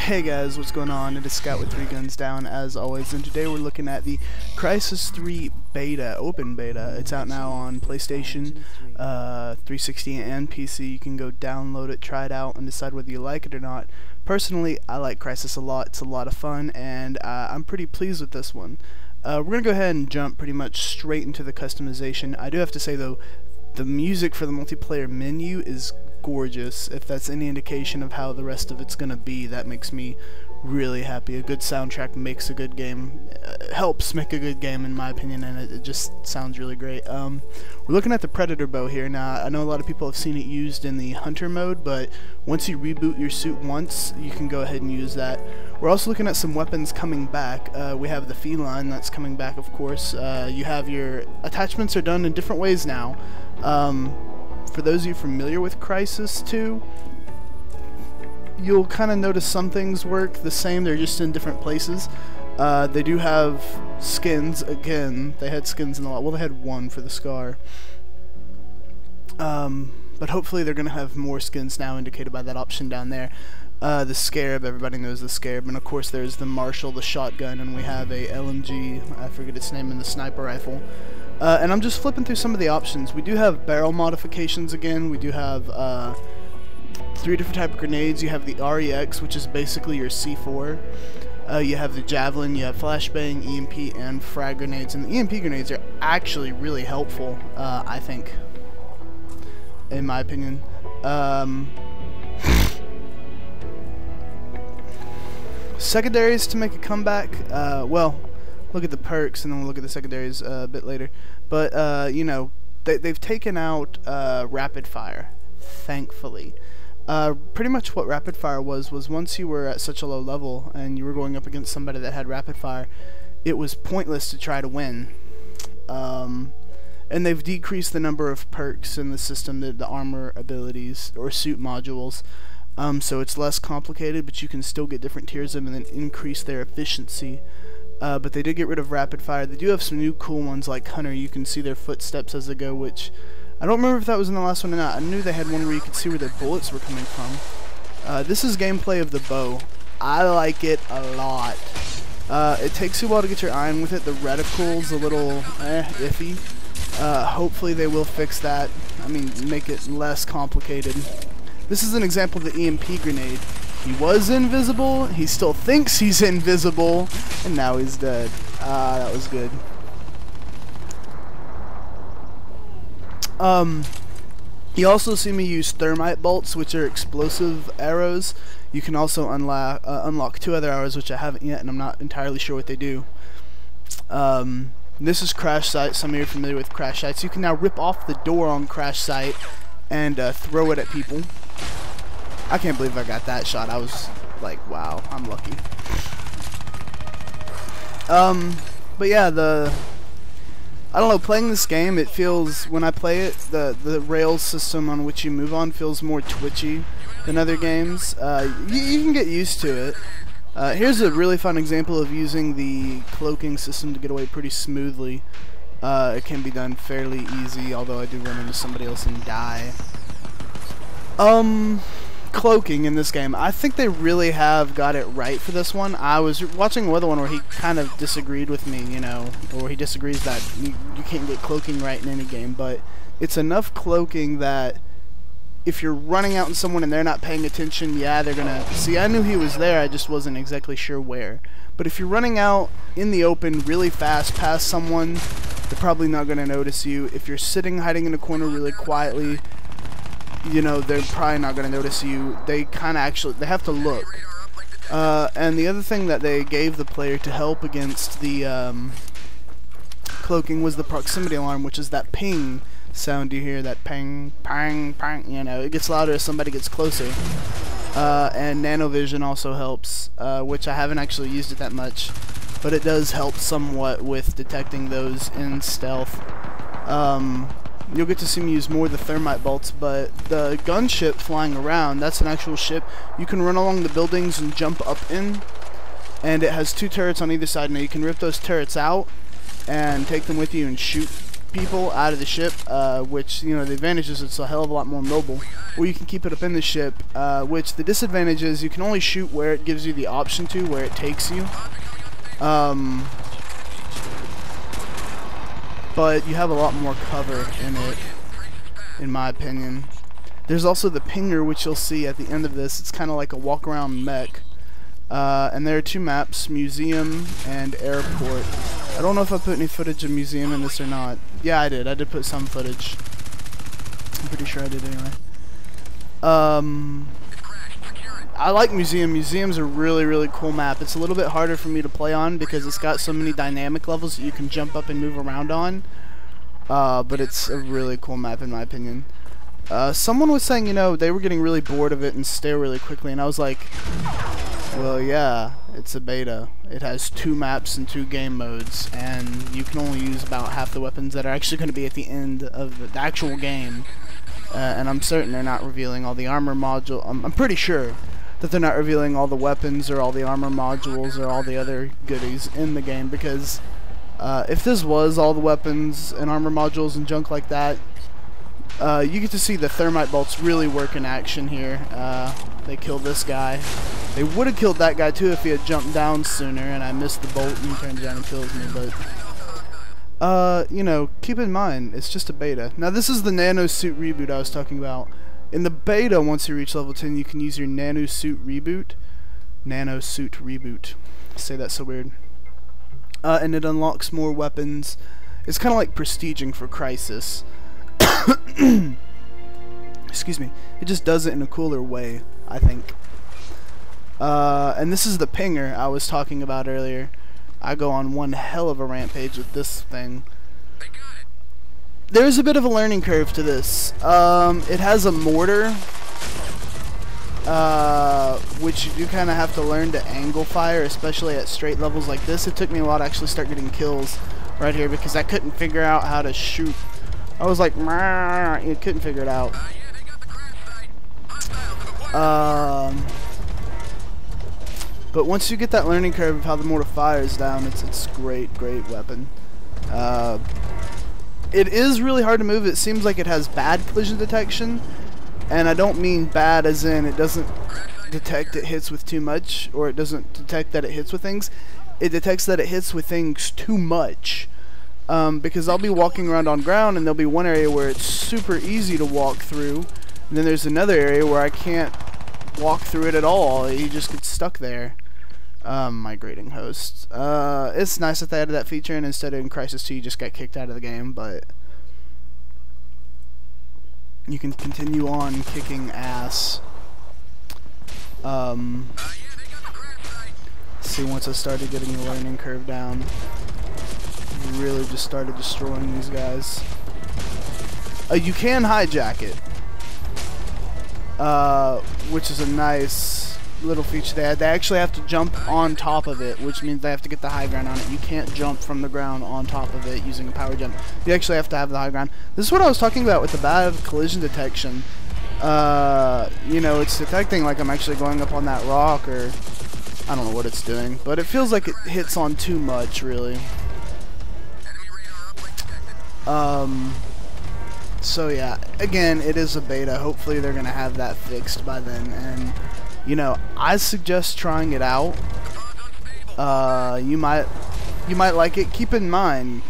Hey guys, what's going on? It is Scout with 3 Guns Down as always, and today we're looking at the Crysis 3 beta, open beta. It's out now on PlayStation, 360 and PC. You can go download it, try it out, and decide whether you like it or not. Personally, I like Crysis a lot. It's a lot of fun, and I'm pretty pleased with this one. We're going to go ahead and jump pretty much straight into the customization. I do have to say though, the music for the multiplayer menu is gorgeous. If that's any indication of how the rest of it's gonna be, that makes me really happy. A good soundtrack makes a good game, helps make a good game in my opinion, and it just sounds really great. We're looking at the Predator bow here. Now I know a lot of people have seen it used in the hunter mode, but once you reboot your suit once, you can go ahead and use that. We're also looking at some weapons coming back. We have the feline that's coming back, of course. You have your attachments are done in different ways now. For those of you familiar with Crysis 2, you'll kind of notice some things work the same, they're just in different places. They do have skins again. They had skins in the lot. Well, they had one for the Scar. But hopefully they're going to have more skins now, indicated by that option down there. The Scarab, everybody knows the Scarab, and of course there's the Marshall, the shotgun, and we have a LMG, I forget its name, and the sniper rifle. And I'm just flipping through some of the options. We do have barrel modifications again. We do have 3 different type of grenades. You have the REX, which is basically your C4. You have the Javelin, you have Flashbang, EMP, and frag grenades. And the EMP grenades are actually really helpful, I think, in my opinion. Secondaries to make a comeback. Well, look at the perks, and then we'll look at the secondaries a bit later. But, you know, they've taken out rapid fire, thankfully. Pretty much what rapid fire was once you were at such a low level and you were going up against somebody that had rapid fire, it was pointless to try to win. And they've decreased the number of perks in the system, the armor abilities, or suit modules. So it's less complicated, but you can still get different tiers of them and then increase their efficiency. But they did get rid of rapid fire. They do have some new cool ones like Hunter. You can see their footsteps as they go, which I don't remember if that was in the last one or not. I knew they had one where you could see where their bullets were coming from. This is gameplay of the bow. I like it a lot. It takes you a while to get your eye in with it. The reticle's a little iffy. Hopefully they will fix that. I mean, make it less complicated. This is an example of the EMP grenade. He was invisible, he still thinks he's invisible, and now he's dead. That was good. You also see me use thermite bolts, which are explosive arrows. You can also unlock 2 other arrows, which I haven't yet, and I'm not entirely sure what they do. This is Crash Site. Some of you are familiar with Crash Sites. You can now rip off the door on Crash Site and throw it at people. I can't believe I got that shot. I was like, wow, I'm lucky. But yeah, I don't know, playing this game, it feels, when I play it, the rails system on which you move on feels more twitchy than other games. You can get used to it. Here's a really fun example of using the cloaking system to get away pretty smoothly. It can be done fairly easy, although I do run into somebody else and die. Cloaking in this game, I think they really have got it right for this one. I was watching another one where he kind of disagreed with me, you know, or he disagrees that you can't get cloaking right in any game, but it's enough cloaking that if you're running out on someone and they're not paying attention, yeah, they're gonna see. I knew he was there, I just wasn't exactly sure where. But if you're running out in the open really fast past someone, they're probably not gonna notice you. If you're sitting hiding in a corner really quietly, you know, they're probably not going to notice you. They kind of they have to look. And the other thing that they gave the player to help against the cloaking was the proximity alarm, which is that ping sound you hear, that ping, pang, pang, you know, it gets louder as somebody gets closer. And nanovision also helps, which I haven't actually used it that much, but it does help somewhat with detecting those in stealth. You'll get to see me use more of the thermite bolts, but the gunship flying around, that's an actual ship. You can run along the buildings and jump up in, and it has 2 turrets on either side. Now you can rip those turrets out and take them with you and shoot people out of the ship, which, you know, the advantage is it's a hell of a lot more mobile, or you can keep it up in the ship, which the disadvantage is you can only shoot where it gives you the option to, where it takes you. But you have a lot more cover in it, in my opinion. There's also the Pinger, which you'll see at the end of this. It's kind of like a walk-around mech. And there are two maps, Museum and Airport. I don't know if I put any footage of Museum in this or not. Yeah, I did. I did put some footage. I'm pretty sure I did anyway. I like Museum. Museum's a really, really cool map. It's a little bit harder for me to play on because it's got so many dynamic levels that you can jump up and move around on. But it's a really cool map in my opinion. Someone was saying, you know, they were getting really bored of it and stale really quickly, and I was like, well, yeah, it's a beta. It has 2 maps and 2 game modes, and you can only use about half the weapons that are actually going to be at the end of the actual game. And I'm certain they're not revealing all the armor module. I'm pretty sure that they're not revealing all the weapons or all the armor modules or all the other goodies in the game, because if this was all the weapons and armor modules and junk like that, you get to see the thermite bolts really work in action here. They killed this guy. They would have killed that guy too if he had jumped down sooner, and I missed the bolt and he turns around and kills me, but you know, keep in mind, it's just a beta. Now this is the nano suit reboot I was talking about. In the beta, once you reach level 10, you can use your nano suit reboot. Nano suit reboot. Say that so weird. And it unlocks more weapons. It's kind of like prestiging for Crisis. Excuse me. It just does it in a cooler way, I think. And this is the Pinger I was talking about earlier. I go on one hell of a rampage with this thing. There's a bit of a learning curve to this. It has a mortar, which you do kind of have to learn to angle fire, especially at straight levels like this. It took me a while to actually start getting kills right here because I couldn't figure out how to shoot. I was like, you couldn't figure it out. But once you get that learning curve of how the mortar fires down, it's great weapon. It is really hard to move. It seems like it has bad collision detection, and I don't mean bad as in it doesn't detect it hits with too much, or it doesn't detect that it hits with things. It detects that it hits with things too much. Because I'll be walking around on ground and there'll be one area where it's super easy to walk through, and then there's another area where I can't walk through it at all. You just get stuck there. Migrating hosts. It's nice that they added that feature, and instead of in Crisis 2 you just got kicked out of the game, but you can continue on kicking ass. See, once I started getting the learning curve down, really just started destroying these guys. You can hijack it, which is a nice little feature they had. They actually have to jump on top of it, which means they have to get the high ground on it. You can't jump from the ground on top of it using a power jump. You actually have to have the high ground. This is what I was talking about with the bad collision detection. You know, it's detecting like I'm actually going up on that rock, or I don't know what it's doing, but it feels like it hits on too much, really. So yeah, again, it is a beta. Hopefully they're gonna have that fixed by then, and you know, I suggest trying it out. You might like it. Keep in mind,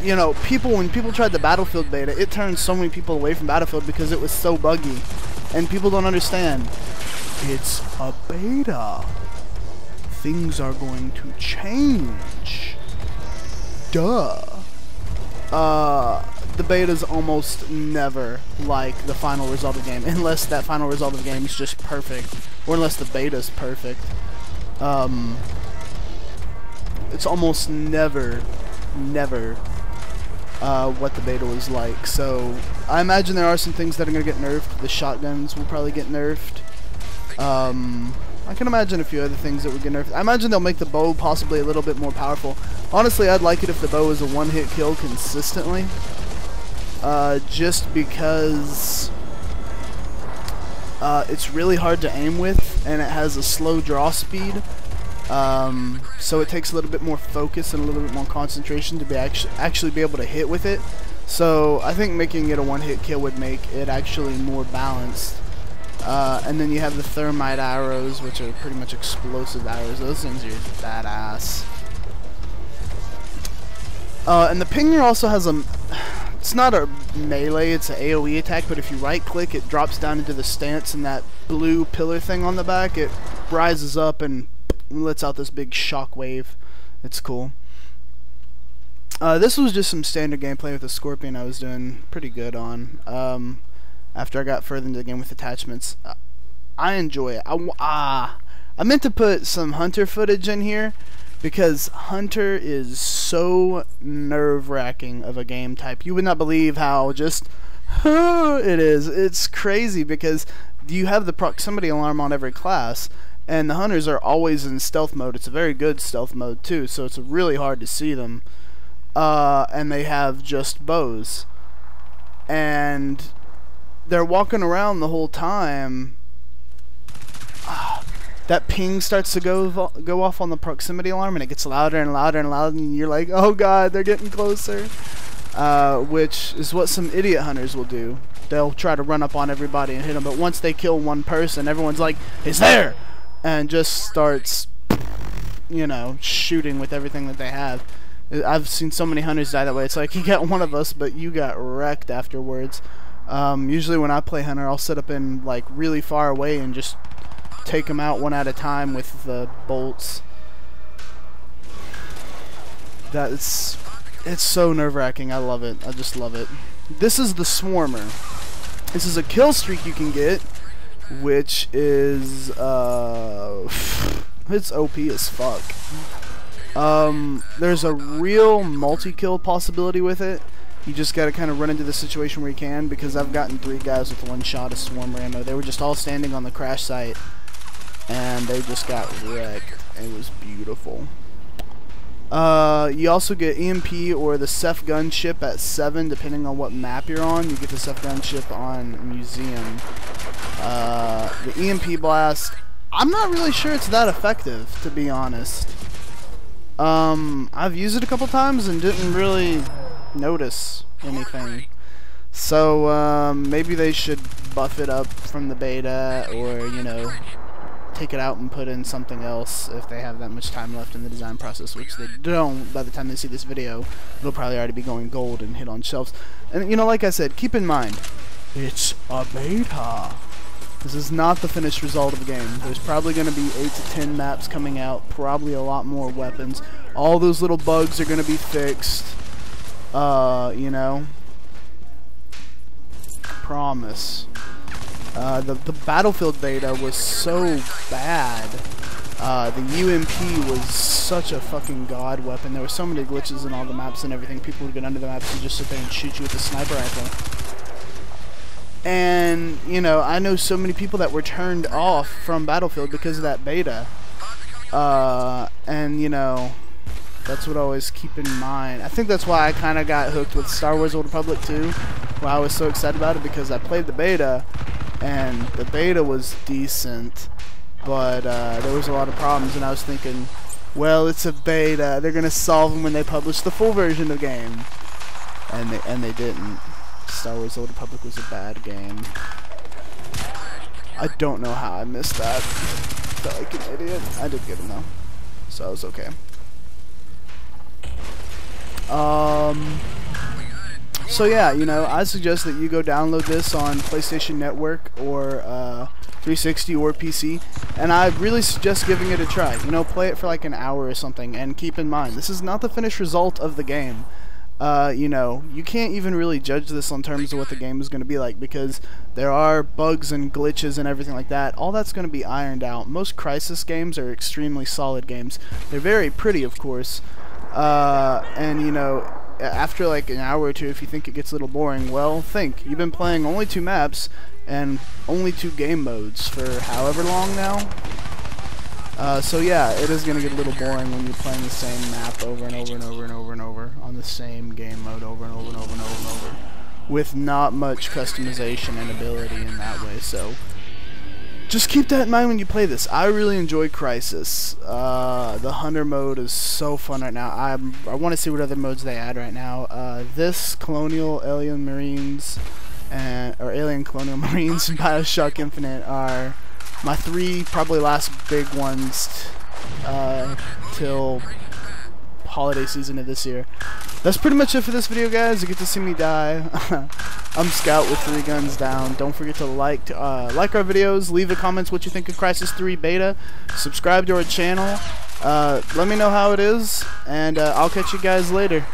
you know, when people tried the Battlefield beta, it turned so many people away from Battlefield because it was so buggy, and people don't understand. It's a beta. Things are going to change. Duh. The beta's almost never like the final result of the game, unless that final result of the game is just perfect, or unless the beta's perfect. It's almost never what the beta was like. So I imagine there are some things that are going to get nerfed. The shotguns will probably get nerfed. I can imagine a few other things that would get nerfed. I imagine they'll make the bow possibly a little bit more powerful. Honestly, I'd like it if the bow was a one-hit kill consistently. Just because it's really hard to aim with, and it has a slow draw speed. So it takes a little bit more focus and a little bit more concentration to be actually be able to hit with it. So I think making it a one-hit kill would make it actually more balanced. And then you have the thermite arrows, which are pretty much explosive arrows. Those things are badass. And the pinger also has a... It's not a melee, it's an AoE attack, but if you right-click, it drops down into the stance, and that blue pillar thing on the back, it rises up and lets out this big shock wave. It's cool. This was just some standard gameplay with the Scorpion I was doing pretty good on. After I got further into the game with attachments. I enjoy it. I meant to put some Hunter footage in here, because Hunter is so nerve-wracking of a game type. You would not believe how just it is. It's crazy because you have the proximity alarm on every class, and the Hunters are always in stealth mode. It's a very good stealth mode too, so it's really hard to see them. And they have just bows, and they're walking around the whole time. That ping starts to go off on the proximity alarm, and it gets louder and louder and louder, and you're like, oh god, they're getting closer. Which is what some idiot hunters will do. They'll try to run up on everybody and hit them, but once they kill one person, everyone's like, he's there! And just starts, you know, shooting with everything that they have. I've seen so many hunters die that way. It's like, you got one of us, but you got wrecked afterwards. Usually when I play hunter, I'll set up in like really far away and just take them out one at a time with the bolts. It's so nerve-wracking. I love it. I just love it. This is the Swarmer. This is a kill streak you can get, which is it's OP as fuck. There's a real multi-kill possibility with it. You just gotta kind of run into the situation where you can, because I've gotten 3 guys with 1 shot of Swarmer ammo. They were just all standing on the crash site, and they just got wrecked. It was beautiful. You also get EMP or the Ceph gunship at 7, depending on what map you're on. You get the Ceph gunship on Museum. The EMP blast, I'm not really sure it's that effective, to be honest. I've used it a couple times and didn't really notice anything. So maybe they should buff it up from the beta, or you know, take it out and put in something else if they have that much time left in the design process, which they don't. By the time they see this video, it'll probably already be going gold and hit on shelves. And you know, like I said, keep in mind, it's a beta. This is not the finished result of the game. There's probably going to be 8 to 10 maps coming out, probably a lot more weapons. All those little bugs are going to be fixed. You know, promise. The Battlefield beta was so bad. The UMP was such a fucking god weapon. There were so many glitches in all the maps and everything. People would get under the maps and just sit there and shoot you with a sniper rifle. And, you know, I know so many people that were turned off from Battlefield because of that beta. And, you know, that's what I always keep in mind. I think that's why I kind of got hooked with Star Wars Old Republic 2, where I was so excited about it, because I played the beta, and the beta was decent, but there was a lot of problems, and I was thinking, well, it's a beta. They're going to solve them when they publish the full version of the game. And they didn't. Star Wars Old Republic was a bad game. I don't know how I missed that. Felt like an idiot. I did get him though, so I was okay. So yeah, you know, I suggest that you go download this on PlayStation Network or 360 or PC, and I really suggest giving it a try. You know, play it for like an hour or something, and keep in mind, this is not the finished result of the game. You know, you can't even really judge this on terms of what the game is going to be like, because there are bugs and glitches and everything like that. All that's going to be ironed out. Most Crysis games are extremely solid games. They're very pretty, of course, and you know, after like an hour or two, if you think it gets a little boring, well, think. You've been playing only 2 maps and only 2 game modes for however long now. So yeah, it is going to get a little boring when you're playing the same map over and over and over and over and over on the same game mode over and over and over and over and over, with not much customization and ability in that way. So just keep that in mind when you play this. I really enjoy Crysis. The Hunter mode is so fun right now. I want to see what other modes they add right now. This, Colonial Alien Marines, or Alien Colonial Marines, and Bioshock Infinite are my 3 probably last big ones till holiday season of this year. That's pretty much it for this video, guys. You get to see me die. I'm Scout with 3 guns down. Don't forget to like our videos, leave the comments what you think of Crysis 3 beta, subscribe to our channel, let me know how it is, and I'll catch you guys later.